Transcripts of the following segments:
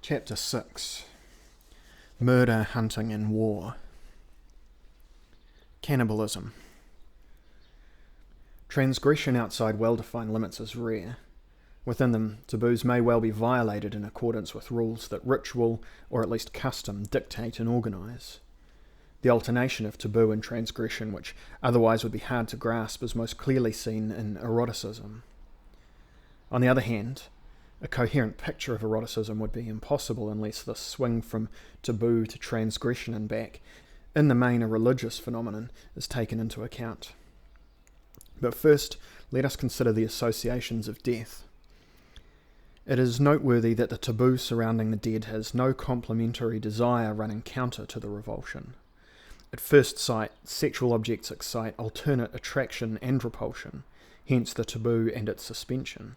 Chapter 6. Murder, Hunting and War. Cannibalism. Transgression outside well-defined limits is rare. Within them, taboos may well be violated in accordance with rules that ritual, or at least custom, dictate and organise. The alternation of taboo and transgression, which otherwise would be hard to grasp, is most clearly seen in eroticism. On the other hand, a coherent picture of eroticism would be impossible unless the swing from taboo to transgression and back, in the main a religious phenomenon, is taken into account. But first, let us consider the associations of death. It is noteworthy that the taboo surrounding the dead has no complementary desire running counter to the revulsion. At first sight, sexual objects excite alternate attraction and repulsion, hence the taboo and its suspension.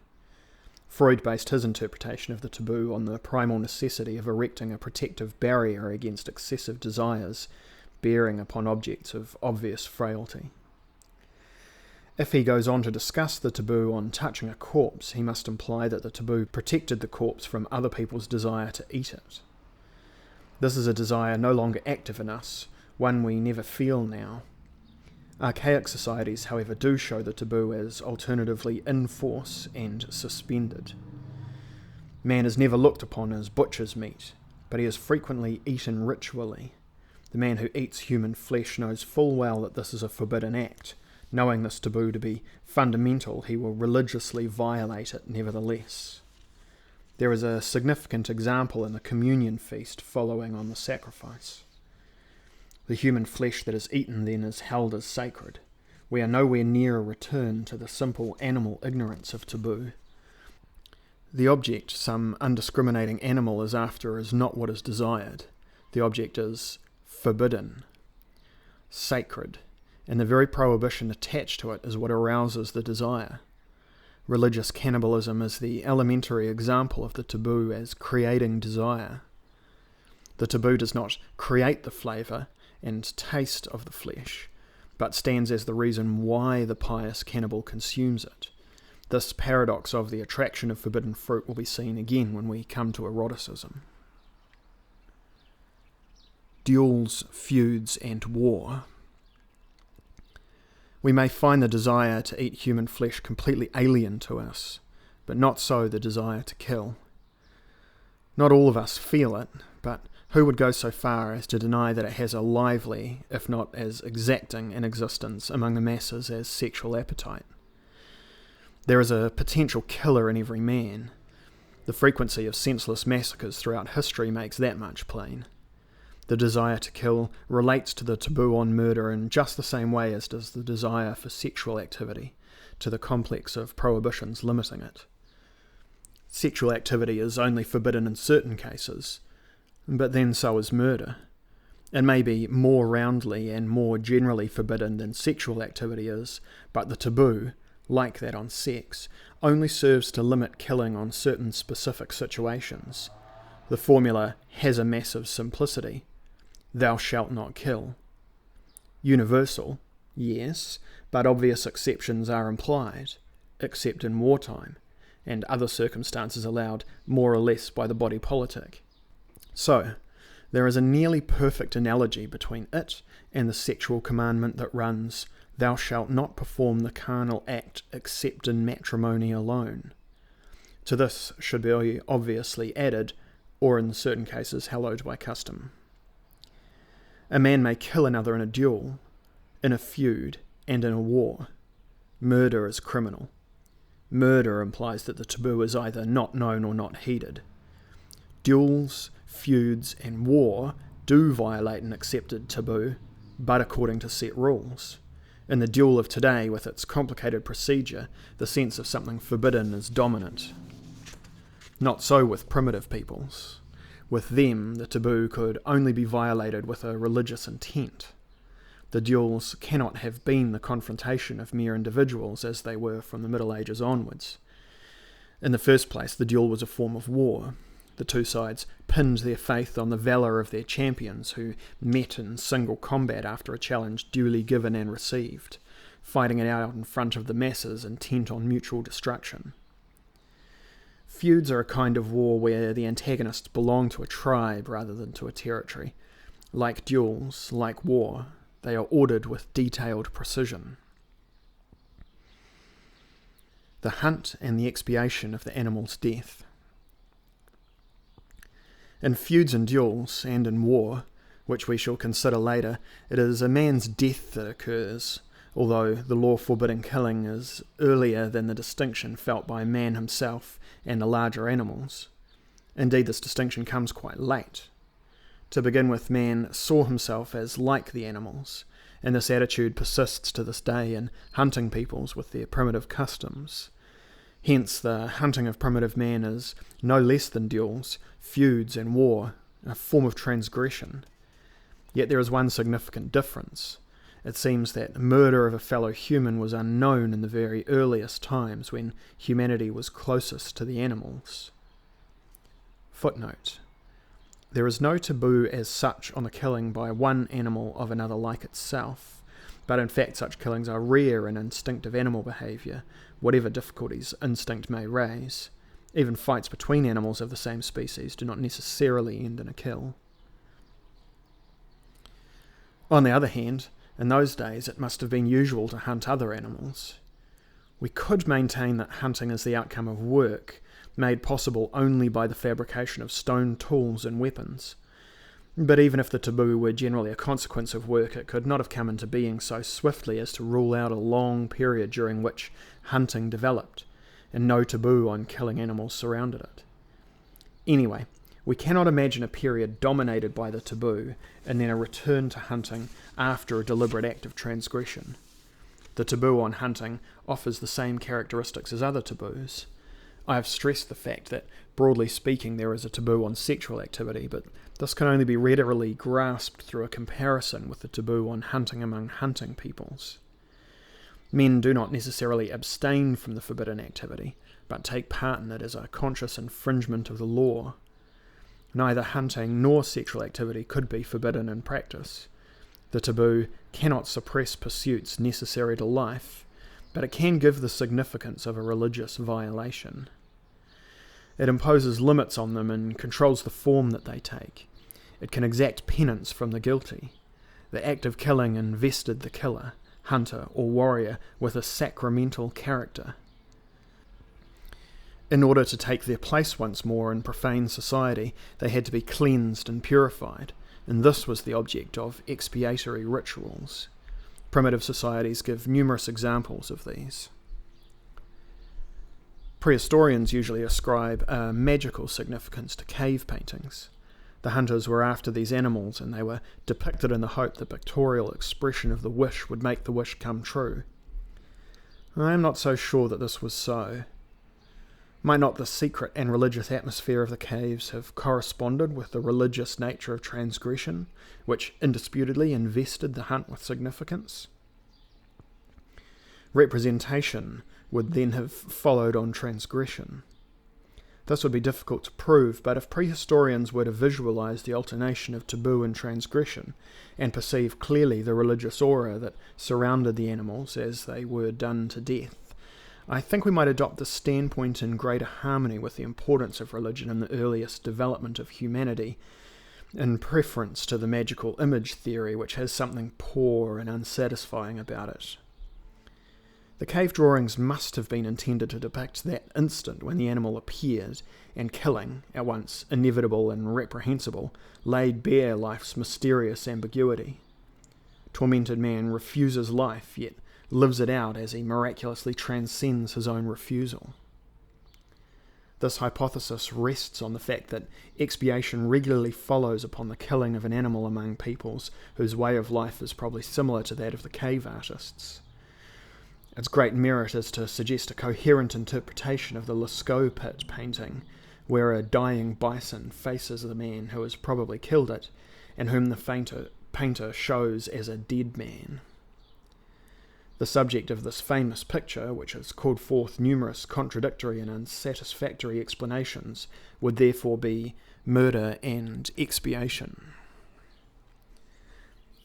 Freud based his interpretation of the taboo on the primal necessity of erecting a protective barrier against excessive desires bearing upon objects of obvious frailty. If he goes on to discuss the taboo on touching a corpse, he must imply that the taboo protected the corpse from other people's desire to eat it. This is a desire no longer active in us, one we never feel now. Archaic societies, however, do show the taboo as alternatively in force and suspended. Man is never looked upon as butcher's meat, but he is frequently eaten ritually. The man who eats human flesh knows full well that this is a forbidden act. Knowing this taboo to be fundamental, he will religiously violate it nevertheless. There is a significant example in the communion feast following on the sacrifice. The human flesh that is eaten then is held as sacred. We are nowhere near a return to the simple animal ignorance of taboo. The object some undiscriminating animal is after is not what is desired. The object is forbidden, sacred, and the very prohibition attached to it is what arouses the desire. Religious cannibalism is the elementary example of the taboo as creating desire. The taboo does not create the flavour and taste of the flesh, but stands as the reason why the pious cannibal consumes it. This paradox of the attraction of forbidden fruit will be seen again when we come to eroticism. Duels, feuds, and war. We may find the desire to eat human flesh completely alien to us, but not so the desire to kill. Not all of us feel it, but who would go so far as to deny that it has a lively, if not as exacting, an existence among the masses as sexual appetite? There is a potential killer in every man. The frequency of senseless massacres throughout history makes that much plain. The desire to kill relates to the taboo on murder in just the same way as does the desire for sexual activity, to the complex of prohibitions limiting it. Sexual activity is only forbidden in certain cases, but then so is murder. It may be more roundly and more generally forbidden than sexual activity is, but the taboo, like that on sex, only serves to limit killing on certain specific situations. The formula has a massive simplicity. Thou shalt not kill. Universal, yes, but obvious exceptions are implied, except in wartime, and other circumstances allowed more or less by the body politic. So, there is a nearly perfect analogy between it and the sexual commandment that runs, Thou shalt not perform the carnal act except in matrimony alone. To this should be obviously added, or in certain cases hallowed by custom. A man may kill another in a duel, in a feud, and in a war. Murder is criminal. Murder implies that the taboo is either not known or not heeded. Duels, feuds, and war do violate an accepted taboo, but according to set rules. In the duel of today, with its complicated procedure, the sense of something forbidden is dominant. Not so with primitive peoples. With them, the taboo could only be violated with a religious intent. The duels cannot have been the confrontation of mere individuals as they were from the Middle Ages onwards. In the first place, the duel was a form of war. The two sides pinned their faith on the valour of their champions, who met in single combat after a challenge duly given and received, fighting it out in front of the masses intent on mutual destruction. Feuds are a kind of war where the antagonists belong to a tribe rather than to a territory. Like duels, like war, they are ordered with detailed precision. The hunt and the expiation of the animal's death. In feuds and duels, and in war, which we shall consider later, it is a man's death that occurs, although the law forbidding killing is earlier than the distinction felt by man himself and the larger animals. Indeed, this distinction comes quite late. To begin with, man saw himself as like the animals, and this attitude persists to this day in hunting peoples with their primitive customs. Hence, the hunting of primitive man is no less than duels, feuds, and war, a form of transgression. Yet there is one significant difference. It seems that murder of a fellow human was unknown in the very earliest times when humanity was closest to the animals. Footnote: there is no taboo as such on the killing by one animal of another like itself, but in fact such killings are rare in instinctive animal behaviour, whatever difficulties instinct may raise. Even fights between animals of the same species do not necessarily end in a kill. On the other hand, in those days it must have been usual to hunt other animals. We could maintain that hunting is the outcome of work, made possible only by the fabrication of stone tools and weapons. But even if the taboo were generally a consequence of work, it could not have come into being so swiftly as to rule out a long period during which hunting developed, and no taboo on killing animals surrounded it. Anyway, we cannot imagine a period dominated by the taboo, and then a return to hunting after a deliberate act of transgression. The taboo on hunting offers the same characteristics as other taboos. I have stressed the fact that, broadly speaking, there is a taboo on sexual activity, but this can only be readily grasped through a comparison with the taboo on hunting among hunting peoples. Men do not necessarily abstain from the forbidden activity, but take part in it as a conscious infringement of the law. Neither hunting nor sexual activity could be forbidden in practice. The taboo cannot suppress pursuits necessary to life, but it can give the significance of a religious violation. It imposes limits on them and controls the form that they take. It can exact penance from the guilty. The act of killing invested the killer, hunter, or warrior with a sacramental character. In order to take their place once more in profane society, they had to be cleansed and purified, and this was the object of expiatory rituals. Primitive societies give numerous examples of these. Prehistorians usually ascribe a magical significance to cave paintings. The hunters were after these animals, and they were depicted in the hope the pictorial expression of the wish would make the wish come true. I am not so sure that this was so. Might not the secret and religious atmosphere of the caves have corresponded with the religious nature of transgression, which indisputably invested the hunt with significance? Representation would then have followed on transgression. This would be difficult to prove, but if prehistorians were to visualize the alternation of taboo and transgression, and perceive clearly the religious aura that surrounded the animals as they were done to death, I think we might adopt this standpoint in greater harmony with the importance of religion in the earliest development of humanity, in preference to the magical image theory, which has something poor and unsatisfying about it. The cave drawings must have been intended to depict that instant when the animal appeared, and killing, at once inevitable and reprehensible, laid bare life's mysterious ambiguity. Tormented man refuses life, yet lives it out as he miraculously transcends his own refusal. This hypothesis rests on the fact that expiation regularly follows upon the killing of an animal among peoples whose way of life is probably similar to that of the cave artists. Its great merit is to suggest a coherent interpretation of the Lascaux pit painting, where a dying bison faces the man who has probably killed it, and whom the painter shows as a dead man. The subject of this famous picture, which has called forth numerous contradictory and unsatisfactory explanations, would therefore be murder and expiation.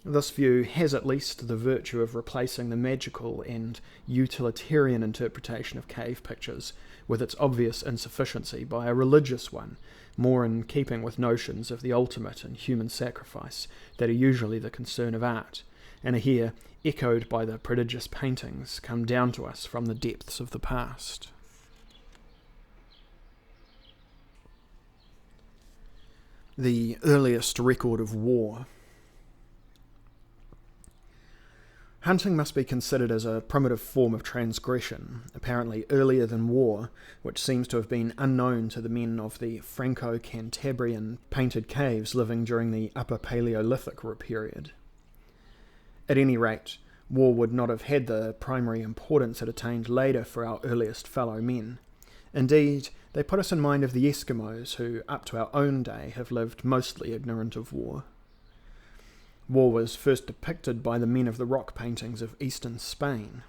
This view has at least the virtue of replacing the magical and utilitarian interpretation of cave pictures with its obvious insufficiency, by a religious one, more in keeping with notions of the ultimate in human sacrifice that are usually the concern of art, and are here echoed by the prodigious paintings come down to us from the depths of the past. The earliest record of war. Hunting must be considered as a primitive form of transgression, apparently earlier than war, which seems to have been unknown to the men of the Franco-Cantabrian painted caves living during the Upper Paleolithic period. At any rate, war would not have had the primary importance it attained later for our earliest fellow men. Indeed, they put us in mind of the Eskimos, who, up to our own day, have lived mostly ignorant of war. War was first depicted by the men of the rock paintings of eastern Spain.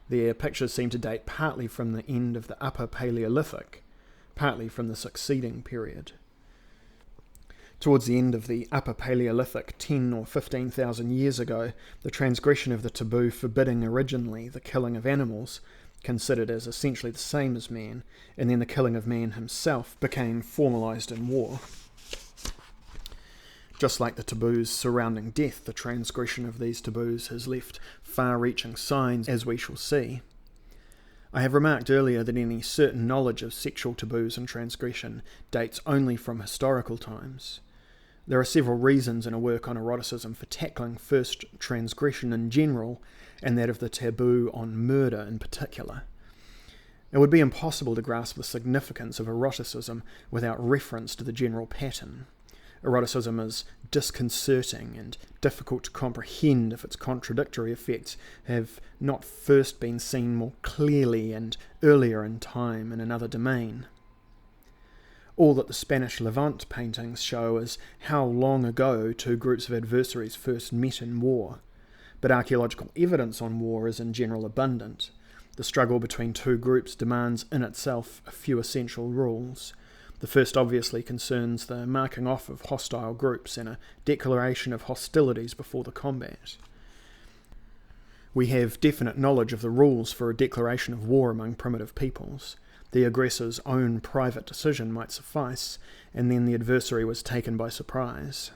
Their pictures seem to date partly from the end of the Upper Paleolithic, partly from the succeeding period. Towards the end of the Upper Paleolithic, 10 or 15,000 years ago, the transgression of the taboo forbidding originally the killing of animals, considered as essentially the same as man, and then the killing of man himself, became formalised in war. Just like the taboos surrounding death, the transgression of these taboos has left far-reaching signs, as we shall see. I have remarked earlier that any certain knowledge of sexual taboos and transgression dates only from historical times. There are several reasons in a work on eroticism for tackling first transgression in general, and that of the taboo on murder in particular. It would be impossible to grasp the significance of eroticism without reference to the general pattern. Eroticism is disconcerting and difficult to comprehend if its contradictory effects have not first been seen more clearly and earlier in time in another domain. All that the Spanish Levant paintings show is how long ago two groups of adversaries first met in war, but archaeological evidence on war is in general abundant. The struggle between two groups demands in itself a few essential rules. The first obviously concerns the marking off of hostile groups and a declaration of hostilities before the combat. We have definite knowledge of the rules for a declaration of war among primitive peoples. The aggressor's own private decision might suffice, and then the adversary was taken by surprise.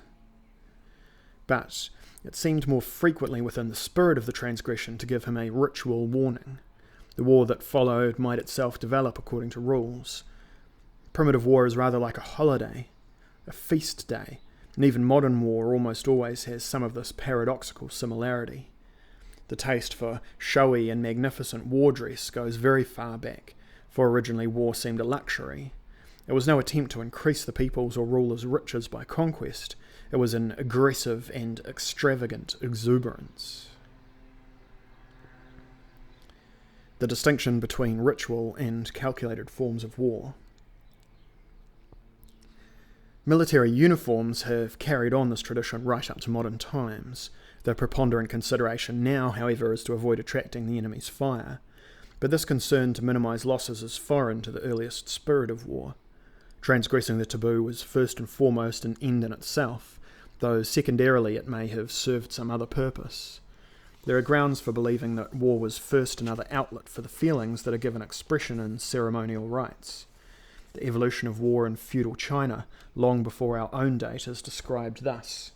But it seemed more frequently within the spirit of the transgression to give him a ritual warning. The war that followed might itself develop according to rules. Primitive war is rather like a holiday, a feast day, and even modern war almost always has some of this paradoxical similarity. The taste for showy and magnificent war dress goes very far back, for originally war seemed a luxury. It was no attempt to increase the people's or rulers' riches by conquest. It was an aggressive and extravagant exuberance. The distinction between ritual and calculated forms of war. Military uniforms have carried on this tradition right up to modern times. The preponderant consideration now, however, is to avoid attracting the enemy's fire. But this concern to minimise losses is foreign to the earliest spirit of war. Transgressing the taboo was first and foremost an end in itself, though secondarily it may have served some other purpose. There are grounds for believing that war was first another outlet for the feelings that are given expression in ceremonial rites. The evolution of war in feudal China, long before our own date, is described thus.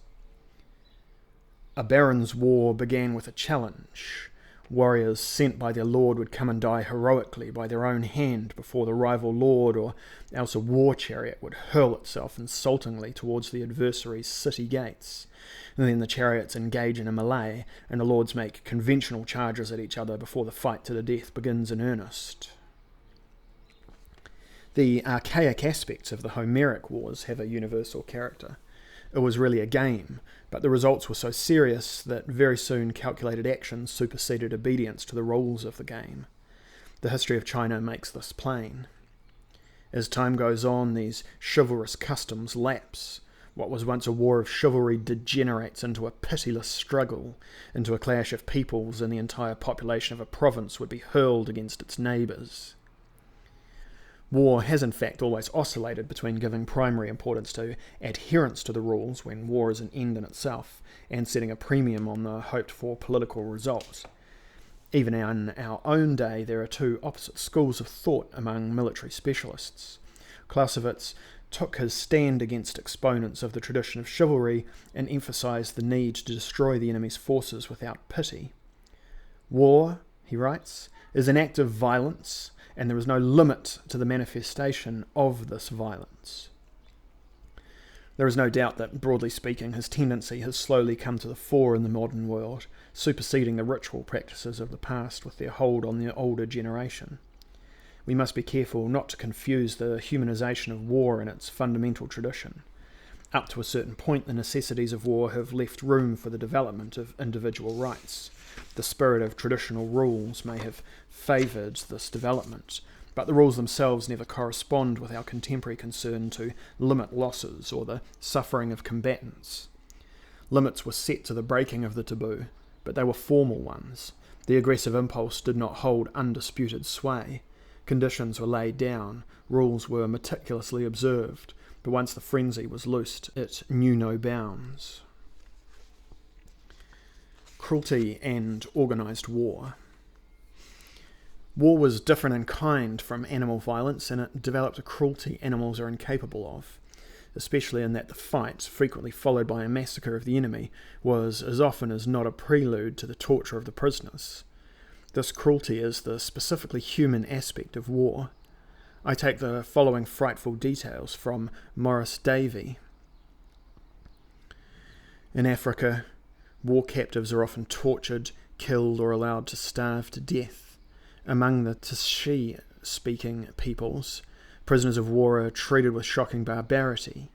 A baron's war began with a challenge. Warriors sent by their lord would come and die heroically by their own hand before the rival lord, or else a war chariot would hurl itself insultingly towards the adversary's city gates. And then the chariots engage in a melee, and the lords make conventional charges at each other before the fight to the death begins in earnest. The archaic aspects of the Homeric wars have a universal character. It was really a game, but the results were so serious that very soon calculated action superseded obedience to the rules of the game. The history of China makes this plain. As time goes on, these chivalrous customs lapse. What was once a war of chivalry degenerates into a pitiless struggle, into a clash of peoples, and the entire population of a province would be hurled against its neighbours. War has in fact always oscillated between giving primary importance to adherence to the rules when war is an end in itself, and setting a premium on the hoped-for political result. Even in our own day, there are two opposite schools of thought among military specialists. Clausewitz took his stand against exponents of the tradition of chivalry and emphasised the need to destroy the enemy's forces without pity. War, he writes, is an act of violence, and there is no limit to the manifestation of this violence. There is no doubt that, broadly speaking, his tendency has slowly come to the fore in the modern world, superseding the ritual practices of the past with their hold on the older generation. We must be careful not to confuse the humanisation of war and its fundamental tradition. Up to a certain point, the necessities of war have left room for the development of individual rights. The spirit of traditional rules may have favoured this development, but the rules themselves never correspond with our contemporary concern to limit losses or the suffering of combatants. Limits were set to the breaking of the taboo, but they were formal ones. The aggressive impulse did not hold undisputed sway. Conditions were laid down, rules were meticulously observed, but once the frenzy was loosed, it knew no bounds. Cruelty and organised war. War was different in kind from animal violence, and it developed a cruelty animals are incapable of, especially in that the fight, frequently followed by a massacre of the enemy, was as often as not a prelude to the torture of the prisoners. This cruelty is the specifically human aspect of war. I take the following frightful details from Maurice Davey. In Africa, war captives are often tortured, killed, or allowed to starve to death. Among the Tshi-speaking peoples, prisoners of war are treated with shocking barbarity.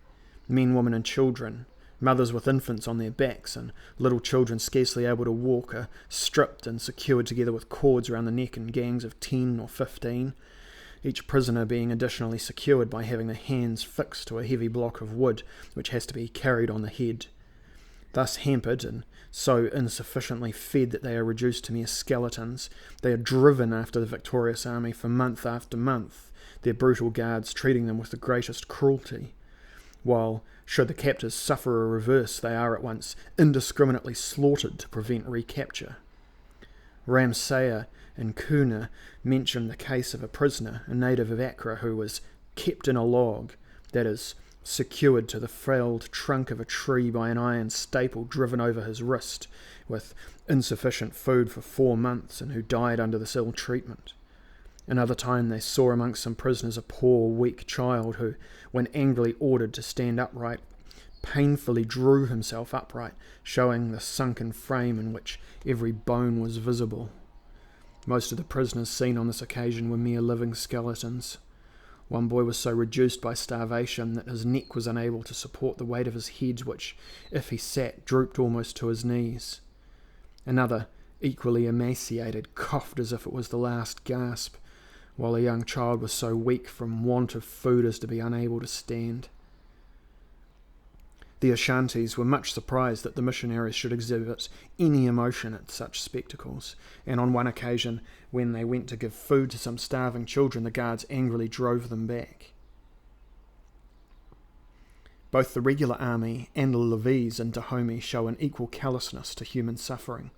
Men, women and children, mothers with infants on their backs and little children scarcely able to walk, are stripped and secured together with cords around the neck in gangs of 10 or 15, each prisoner being additionally secured by having their hands fixed to a heavy block of wood which has to be carried on the head. Thus hampered and so insufficiently fed that they are reduced to mere skeletons, they are driven after the victorious army for month after month, their brutal guards treating them with the greatest cruelty, while, should the captors suffer a reverse, they are at once indiscriminately slaughtered to prevent recapture. Ramsayer and Kuna mention the case of a prisoner, a native of Accra, who was kept in a log, that is, secured to the felled trunk of a tree by an iron staple driven over his wrist, with insufficient food for 4 months, and who died under this ill treatment. Another time they saw amongst some prisoners a poor, weak child who, when angrily ordered to stand upright, painfully drew himself upright, showing the sunken frame in which every bone was visible. Most of the prisoners seen on this occasion were mere living skeletons. One boy was so reduced by starvation that his neck was unable to support the weight of his head, which, if he sat, drooped almost to his knees. Another, equally emaciated, coughed as if it was the last gasp, while a young child was so weak from want of food as to be unable to stand. The Ashantis were much surprised that the missionaries should exhibit any emotion at such spectacles, and on one occasion, when they went to give food to some starving children, the guards angrily drove them back. Both the regular army and the levies in Dahomey show an equal callousness to human suffering.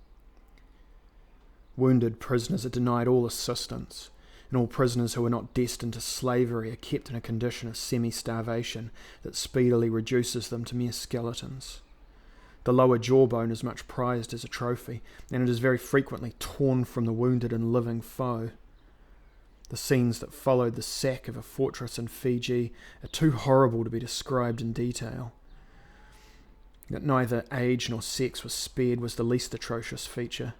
Wounded prisoners are denied all assistance, and all prisoners who are not destined to slavery are kept in a condition of semi-starvation that speedily reduces them to mere skeletons. The lower jawbone is much prized as a trophy, and it is very frequently torn from the wounded and living foe. The scenes that followed the sack of a fortress in Fiji are too horrible to be described in detail. That neither age nor sex was spared was the least atrocious feature.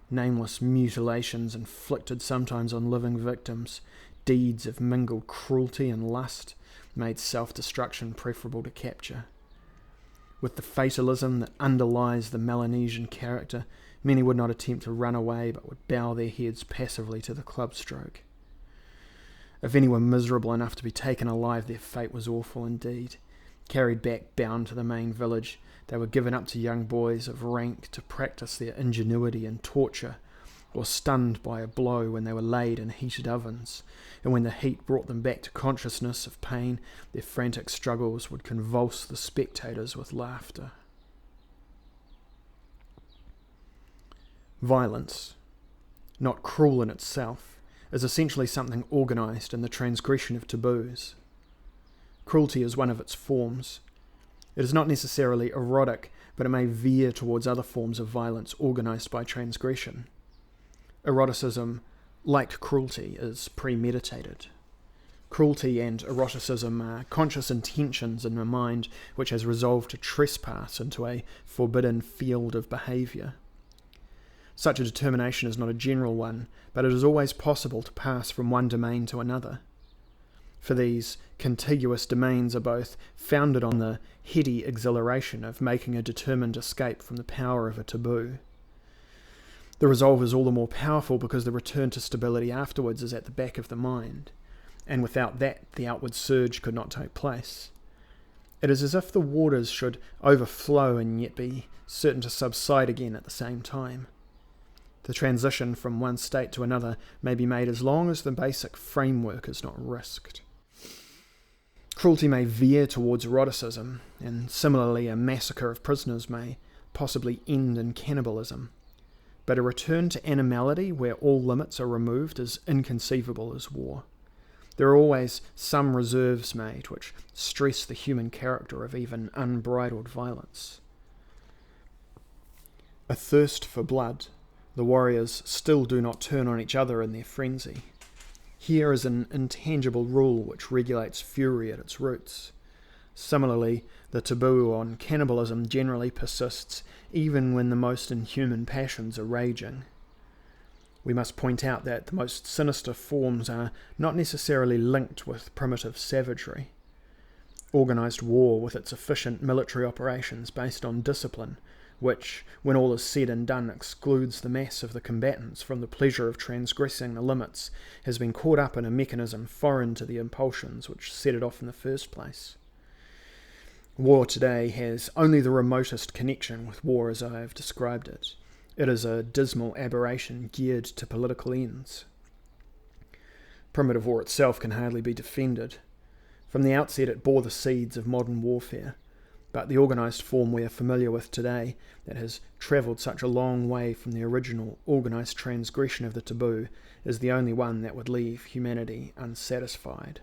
Nameless mutilations inflicted sometimes on living victims, deeds of mingled cruelty and lust, made self-destruction preferable to capture. With the fatalism that underlies the Melanesian character, many would not attempt to run away but would bow their heads passively to the club stroke. If any were miserable enough to be taken alive, their fate was awful indeed. Carried back bound to the main village, they were given up to young boys of rank to practice their ingenuity in torture, or stunned by a blow when they were laid in heated ovens, and when the heat brought them back to consciousness of pain, their frantic struggles would convulse the spectators with laughter. Violence. not cruel in itself, is essentially something organised in the transgression of taboos. Cruelty is one of its forms. It is not necessarily erotic, but it may veer towards other forms of violence organised by transgression. Eroticism, like cruelty, is premeditated. Cruelty and eroticism are conscious intentions in a mind which has resolved to trespass into a forbidden field of behaviour. Such a determination is not a general one, but it is always possible to pass from one domain to another. For these contiguous domains are both founded on the heady exhilaration of making a determined escape from the power of a taboo. The resolve is all the more powerful because the return to stability afterwards is at the back of the mind, and without that the outward surge could not take place. It is as if the waters should overflow and yet be certain to subside again at the same time. The transition from one state to another may be made as long as the basic framework is not risked. Cruelty may veer towards eroticism, and similarly a massacre of prisoners may possibly end in cannibalism. But a return to animality where all limits are removed is inconceivable as war. There are always some reserves made which stress the human character of even unbridled violence. A thirst for blood, the warriors still do not turn on each other in their frenzy. Here is an intangible rule which regulates fury at its roots. Similarly, the taboo on cannibalism generally persists even when the most inhuman passions are raging. We must point out that the most sinister forms are not necessarily linked with primitive savagery. Organised war with its efficient military operations based on discipline, which, when all is said and done, excludes the mass of the combatants from the pleasure of transgressing the limits, has been caught up in a mechanism foreign to the impulsions which set it off in the first place. War today has only the remotest connection with war as I have described it. It is a dismal aberration geared to political ends. Primitive war itself can hardly be defended. From the outset it bore the seeds of modern warfare, but the organised form we are familiar with today, that has travelled such a long way from the original organised transgression of the taboo, is the only one that would leave humanity unsatisfied.